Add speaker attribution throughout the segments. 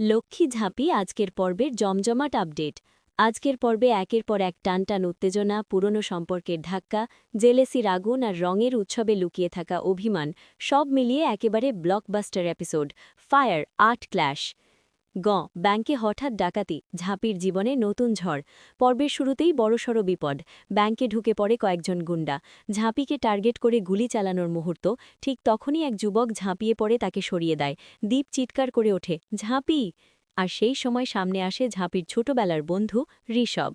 Speaker 1: লক্ষ্মী ঝাঁপি আজকের পর্বের জমজমাট আপডেট। আজকের পর্বে একের পর এক টানটান উত্তেজনা, পুরনো সম্পর্কের ধাক্কা, জেলেসির আগুন আর রঙের উৎসবে লুকিয়ে থাকা অভিমান, সব মিলিয়ে একেবারে ব্লকবাস্টার এপিসোড। Fire ৮ clash. ব্যাংকে হঠাৎ ডাকাতি, ঝাঁপির জীবনে নতুন ঝড়। পর্বের শুরুতেই বড়সড় বিপদ। ব্যাংকে ঢুকে পড়ে কয়েকজন গুন্ডা। ঝাঁপিকে টার্গেট করে গুলি চালানোর মুহূর্ত। ঠিক তখনই এক যুবক ঝাঁপিয়ে পড়ে তাকে সরিয়ে দেয়। দীপ চিৎকার করে ওঠে, ঝাঁপি! আর সেই সময় সামনে আসে ঝাঁপির ছোটবেলার বন্ধু ঋষভ।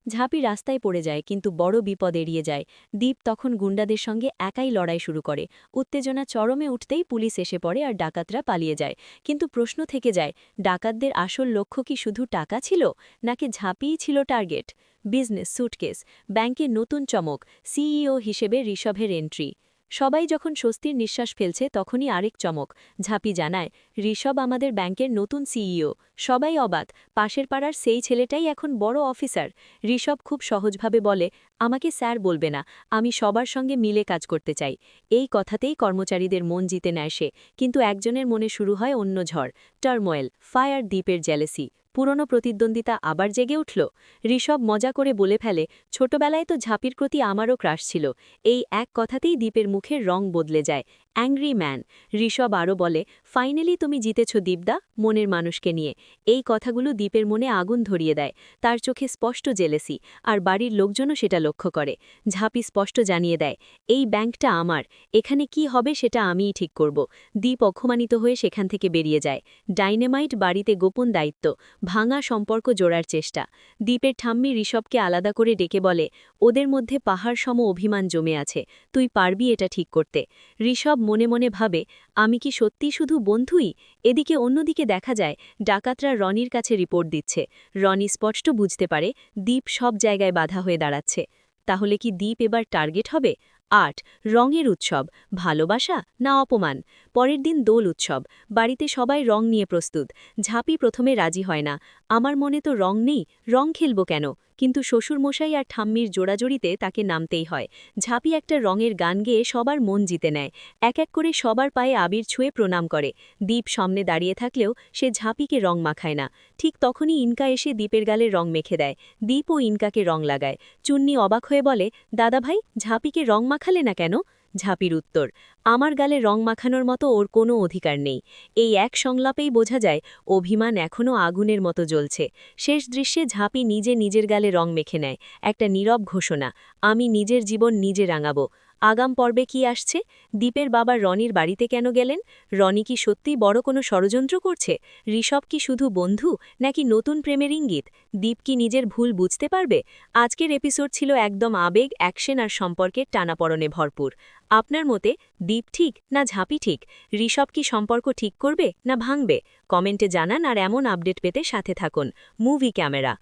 Speaker 1: ঝাঁপি রাস্তায় পড়ে যায়, কিন্তু বড় বিপদ এড়িয়ে যায়। দীপ তখন গুন্ডাদের সঙ্গে একাই লড়াই শুরু করে। উত্তেজনা চরমে উঠতেই পুলিশ এসে পড়ে আর ডাকাতরা পালিয়ে যায়। কিন্তু প্রশ্ন থেকে যায়, ডাকাতদের আসল লক্ষ্য কি শুধু টাকা ছিল, নাকি ঝাঁপিই ছিল টার্গেট? বিজনেস সুটকেস, ব্যাংকে নতুন চমক, সিইও হিসেবে ঋষভের এন্ট্রি। সবাই যখন স্বস্তির নিঃশ্বাস ফেলছে তখনই আরেক চমক। ঝাঁপি জানায়, ঋষভ আমাদের ব্যাংকের নতুন সিইও। সবাই অবাক, পাশের পাড়ার সেই ছেলেটাই এখন বড় অফিসার। ঋষভ খুব সহজভাবে বলে, আমাকে স্যার বলবে না, আমি সবার সঙ্গে মিলে কাজ করতে চাই। এই কথাতেই কর্মচারীদের মন জিতে নেয় সে। কিন্তু একজনের মনে শুরু হয় অন্য ঝড়, টার্মোয়েল, ফায়ার, দ্বীপের জেলেসি। পুরনো প্রতিদ্বন্দ্বিতা আবার জেগে উঠল। ঋষভ মজা করে বলে ফেলে, ছোটবেলায় তো ঝাঁপির প্রতি আমারও ক্রাশ ছিল। এই এক কথাতেই দ্বীপের মুখের রং বদলে যায়। Angry man. ঋষভ আরও বলে, ফাইনালি তুমি জিতেছ দীপদা, মনের মানুষকে নিয়ে। এই কথাগুলো দ্বীপের মনে আগুন ধরিয়ে দেয়। তার চোখে স্পষ্ট জেলেসি, আর বাড়ির লোকজনও সেটা লক্ষ্য করে। ঝাঁপি স্পষ্ট জানিয়ে দেয়, এই ব্যাংকটা আমার, এখানে কি হবে সেটা আমিই ঠিক করব। দ্বীপ অপমানিত হয়ে সেখান থেকে বেরিয়ে যায়। ডাইনামাইট বাড়িতে গোপন দায়িত্ব, ভাঙা সম্পর্ক জোড়ার চেষ্টা। দ্বীপের ঠাম্মি ঋষভকে আলাদা করে ডেকে বলে, ওদের মধ্যে পাহাড় সম অভিমান জমে আছে, তুই পারবি এটা ঠিক করতে। ঋষভ মনে মনে ভাবে, আমি কি সত্যি শুধু বন্ধুই? এদিকে অন্যদিকে দেখা যায়, ডাকাতরা রনির কাছে রিপোর্ট দিচ্ছে। রনি স্পষ্ট বুঝতে পারে, দ্বীপ সব জায়গায় বাধা হয়ে দাঁড়াচ্ছে। তাহলে কি দ্বীপ এবার টার্গেট হবে? ৮ রঙের উৎসব, ভালোবাসা না অপমান? পরের দিন দোল উৎসব। বাড়িতে সবাই রং নিয়ে প্রস্তুত। ঝাঁপি প্রথমে রাজি হয় না। আমার মনে তো রং নেই, রং খেলব কেন? কিন্তু শ্বশুরমশাই আর ঠাম্মির জোড়াজড়িতে তাকে নামতেই হয়। ঝাঁপি একটা রঙের গান গেয়ে সবার মন জিতে নেয়। এক এক করে সবার পায়ে আবির ছুঁয়ে প্রণাম করে। দ্বীপ সামনে দাঁড়িয়ে থাকলেও সে ঝাঁপিকে রং মাখায় না। ঠিক তখনই ইনকা এসে দ্বীপের গালে রং মেখে দেয়। দ্বীপ ও ইনকাকে রং লাগায়। চুন্নি অবাক হয়ে বলে, দাদাভাই, ঝাঁপিকে রং মাখালে না কেন? ঝাঁপির উত্তর, আমার গালে রং মাখানোর মতো ওর কোনো অধিকার নেই। এই এক সংলাপেই বোঝা যায়, অভিমান এখনও আগুনের মতো জ্বলছে। শেষ দৃশ্যে ঝাঁপি নিজে নিজের গালে রং মেখে নেয়। একটা নীরব ঘোষণা, আমি নিজের জীবন নিজে রাঙাবো। আগাম পর্বে কি আসছে? দ্বীপের বাবা রনির বাড়িতে কেন গেলেন? রনি কি সত্যিই বড় কোনো ষড়যন্ত্র করছে? ঋষভ কি শুধু বন্ধু, নাকি নতুন প্রেমের ইঙ্গিত? দ্বীপ কি নিজের ভুল বুঝতে পারবে? আজকের এপিসোড ছিল একদম আবেগ, অ্যাকশন আর সম্পর্কের টানাপড়নে ভরপুর। আপনার মতে দ্বীপ ঠিক না ঝাঁপি ঠিক? ঋষভ কি সম্পর্ক ঠিক করবে না ভাঙবে? কমেন্টে জানান, আর এমন আপডেট পেতে সাথে থাকুন মুভি ক্যামেরা।